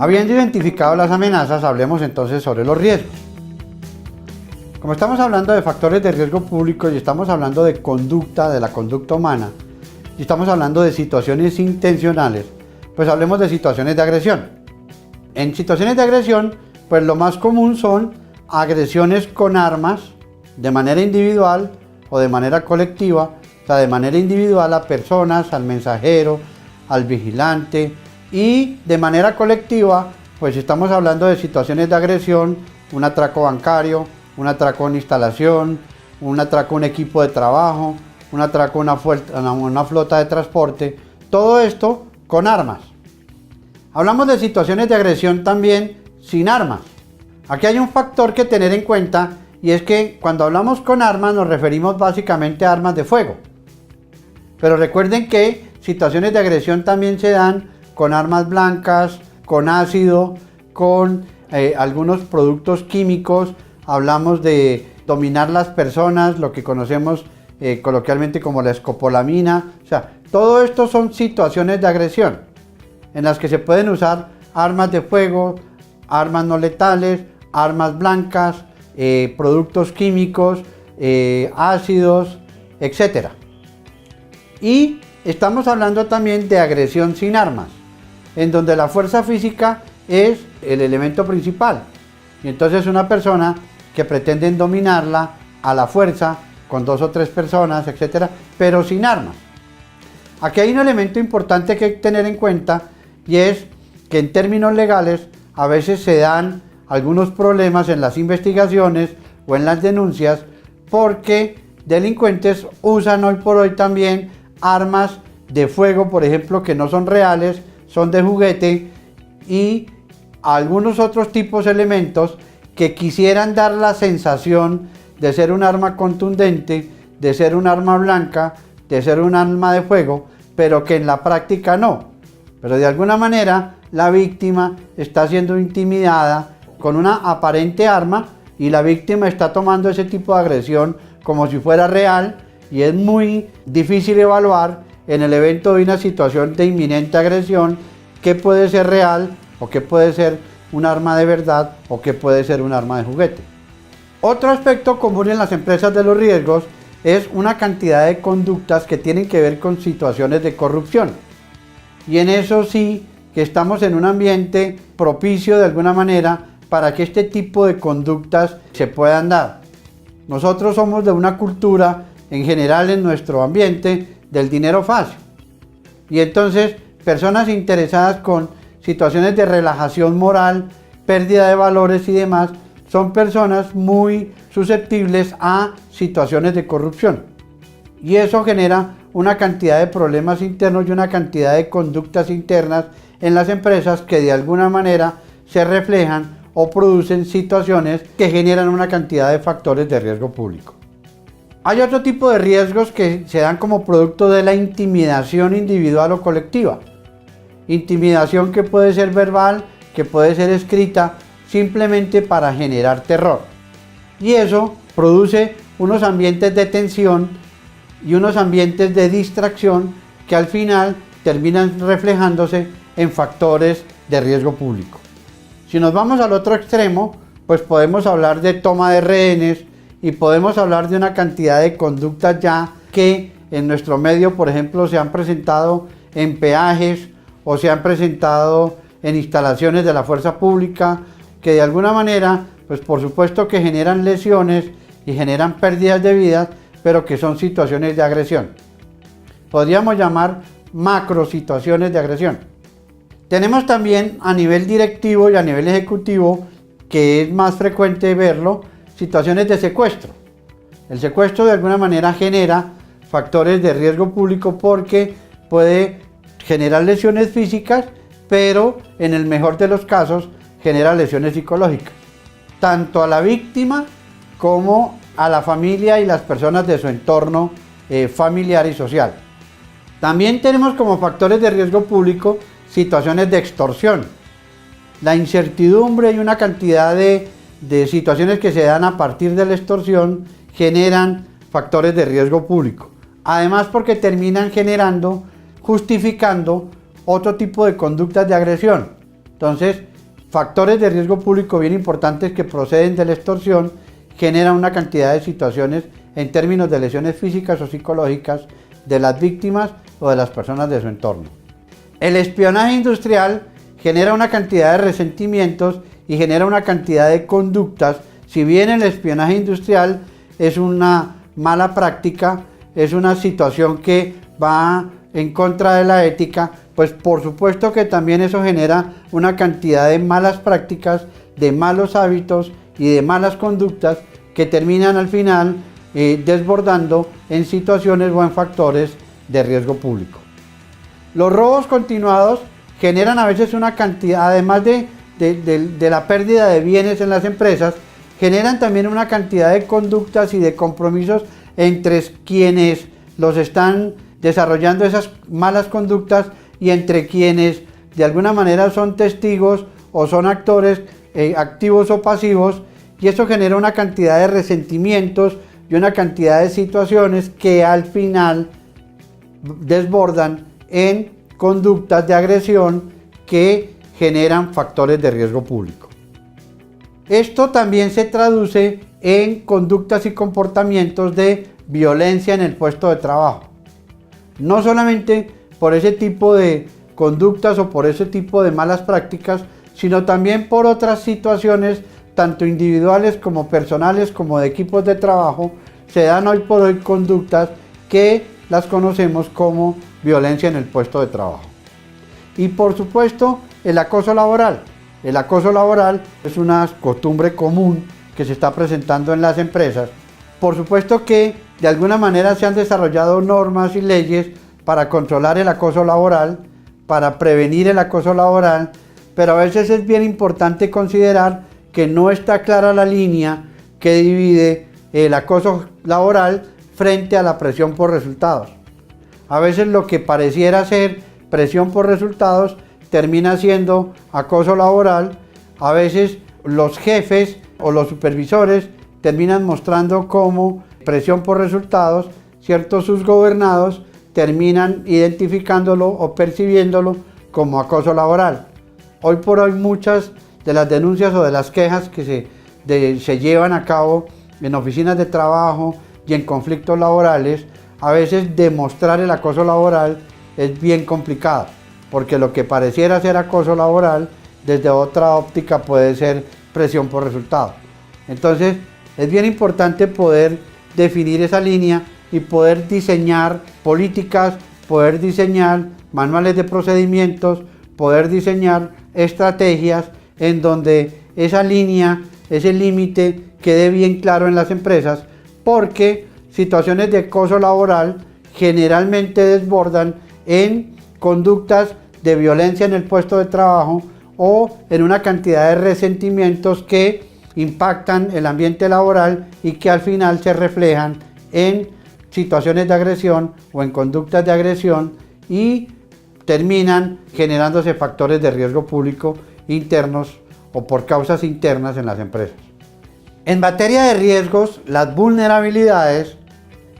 Habiendo identificado las amenazas, hablemos entonces sobre los riesgos. Como estamos hablando de factores de riesgo público y estamos hablando de conducta, de la conducta humana, y estamos hablando de situaciones intencionales, pues hablemos de situaciones de agresión. En situaciones de agresión, pues lo más común son agresiones con armas, de manera individual o de manera colectiva, o sea, de manera individual a personas, al mensajero, al vigilante, y de manera colectiva, pues estamos hablando de situaciones de agresión, un atraco bancario, un atraco en instalación, un atraco a un equipo de trabajo, un atraco a una flota de transporte, todo esto con armas. Hablamos de situaciones de agresión también sin armas. Aquí hay un factor que tener en cuenta, y es que cuando hablamos con armas nos referimos básicamente a armas de fuego. Pero recuerden que situaciones de agresión también se dan con armas blancas, con ácido, con algunos productos químicos. Hablamos de dominar las personas, lo que conocemos coloquialmente como la escopolamina. O sea, todo esto son situaciones de agresión en las que se pueden usar armas de fuego, armas no letales, armas blancas, productos químicos, ácidos, etc. Y estamos hablando también de agresión sin armas, en donde la fuerza física es el elemento principal. Y entonces una persona que pretenden dominarla a la fuerza, con 2 o 3 personas, etc., pero sin armas. Aquí hay un elemento importante que hay que tener en cuenta, y es que en términos legales a veces se dan algunos problemas en las investigaciones o en las denuncias, porque delincuentes usan hoy por hoy también armas de fuego, por ejemplo, que no son reales, son de juguete, y algunos otros tipos de elementos que quisieran dar la sensación de ser un arma contundente, de ser un arma blanca, de ser un arma de fuego, pero que en la práctica no. Pero de alguna manera la víctima está siendo intimidada con una aparente arma y la víctima está tomando ese tipo de agresión como si fuera real, y es muy difícil evaluar en el evento de una situación de inminente agresión qué puede ser real o qué puede ser un arma de verdad o qué puede ser un arma de juguete. Otro aspecto común en las empresas de los riesgos es una cantidad de conductas que tienen que ver con situaciones de corrupción. Y en eso sí que estamos en un ambiente propicio de alguna manera para que este tipo de conductas se puedan dar. Nosotros somos de una cultura en general en nuestro ambiente del dinero fácil. Y entonces personas interesadas con situaciones de relajación moral, pérdida de valores y demás, son personas muy susceptibles a situaciones de corrupción. Y eso genera una cantidad de problemas internos y una cantidad de conductas internas en las empresas que de alguna manera se reflejan o producen situaciones que generan una cantidad de factores de riesgo público. Hay otro tipo de riesgos que se dan como producto de la intimidación individual o colectiva. Intimidación que puede ser verbal, que puede ser escrita, simplemente para generar terror. Y eso produce unos ambientes de tensión y unos ambientes de distracción que al final terminan reflejándose en factores de riesgo público. Si nos vamos al otro extremo, pues podemos hablar de toma de rehenes y podemos hablar de una cantidad de conductas ya que en nuestro medio, por ejemplo, se han presentado en peajes o se han presentado en instalaciones de la fuerza pública, que de alguna manera, pues por supuesto que generan lesiones y generan pérdidas de vidas, pero que son situaciones de agresión. Podríamos llamar macro situaciones de agresión. Tenemos también a nivel directivo y a nivel ejecutivo, que es más frecuente verlo, situaciones de secuestro. El secuestro de alguna manera genera factores de riesgo público porque puede generar lesiones físicas, pero en el mejor de los casos genera lesiones psicológicas, tanto a la víctima como a la familia y las personas de su entorno familiar y social. También tenemos como factores de riesgo público situaciones de extorsión. La incertidumbre y una cantidad de situaciones que se dan a partir de la extorsión generan factores de riesgo público. Además, porque terminan generando, justificando otro tipo de conductas de agresión. Entonces, factores de riesgo público bien importantes que proceden de la extorsión generan una cantidad de situaciones en términos de lesiones físicas o psicológicas de las víctimas o de las personas de su entorno. El espionaje industrial genera una cantidad de resentimientos y genera una cantidad de conductas. Si bien el espionaje industrial es una mala práctica, es una situación que va en contra de la ética, pues por supuesto que también eso genera una cantidad de malas prácticas, de malos hábitos y de malas conductas que terminan al final desbordando en situaciones o en factores de riesgo público. Los robos continuados generan a veces una cantidad, además de la pérdida de bienes en las empresas, generan también una cantidad de conductas y de compromisos entre quienes los están desarrollando esas malas conductas y entre quienes de alguna manera son testigos o son actores activos o pasivos, y eso genera una cantidad de resentimientos y una cantidad de situaciones que al final desbordan en conductas de agresión que generan factores de riesgo público. Esto también se traduce en conductas y comportamientos de violencia en el puesto de trabajo. No solamente por ese tipo de conductas o por ese tipo de malas prácticas, sino también por otras situaciones, tanto individuales como personales, como de equipos de trabajo. Se dan hoy por hoy conductas que las conocemos como violencia en el puesto de trabajo. Y por supuesto, el acoso laboral. El acoso laboral es una costumbre común que se está presentando en las empresas. Por supuesto que de alguna manera se han desarrollado normas y leyes para controlar el acoso laboral, para prevenir el acoso laboral, pero a veces es bien importante considerar que no está clara la línea que divide el acoso laboral frente a la presión por resultados. A veces lo que pareciera ser presión por resultados termina siendo acoso laboral. A veces los jefes o los supervisores terminan mostrando como presión por resultados, ciertos subgobernados terminan identificándolo o percibiéndolo como acoso laboral. Hoy por hoy muchas de las denuncias o de las quejas que se llevan a cabo en oficinas de trabajo y en conflictos laborales, a veces demostrar el acoso laboral es bien complicado, porque lo que pareciera ser acoso laboral, desde otra óptica puede ser presión por resultado. Entonces, es bien importante poder definir esa línea y poder diseñar políticas, poder diseñar manuales de procedimientos, poder diseñar estrategias en donde esa línea, ese límite quede bien claro en las empresas, porque situaciones de acoso laboral generalmente desbordan en conductas de violencia en el puesto de trabajo o en una cantidad de resentimientos que impactan el ambiente laboral y que al final se reflejan en situaciones de agresión o en conductas de agresión y terminan generándose factores de riesgo público internos o por causas internas en las empresas. En materia de riesgos, las vulnerabilidades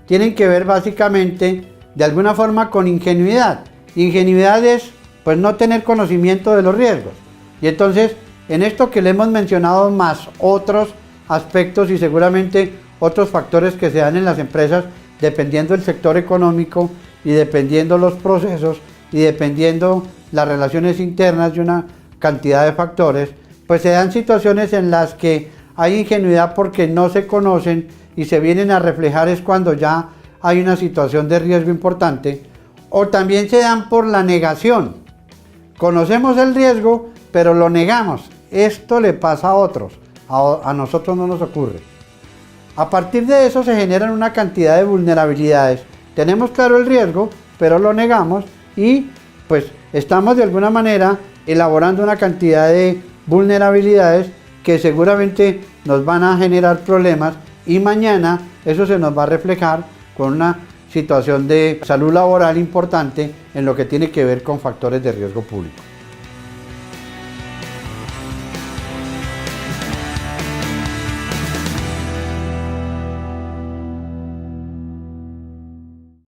tienen que ver básicamente de alguna forma con ingenuidad. Ingenuidad es pues no tener conocimiento de los riesgos. Y entonces en esto que le hemos mencionado más otros aspectos y seguramente otros factores que se dan en las empresas dependiendo del sector económico y dependiendo los procesos y dependiendo las relaciones internas de una cantidad de factores, pues se dan situaciones en las que hay ingenuidad porque no se conocen y se vienen a reflejar es cuando ya hay una situación de riesgo importante, o también se dan por la negación. Conocemos el riesgo, pero lo negamos. Esto le pasa a otros, a nosotros no nos ocurre. A partir de eso se generan una cantidad de vulnerabilidades. Tenemos claro el riesgo, pero lo negamos y pues estamos de alguna manera elaborando una cantidad de vulnerabilidades que seguramente nos van a generar problemas y mañana eso se nos va a reflejar con una situación de salud laboral importante en lo que tiene que ver con factores de riesgo público.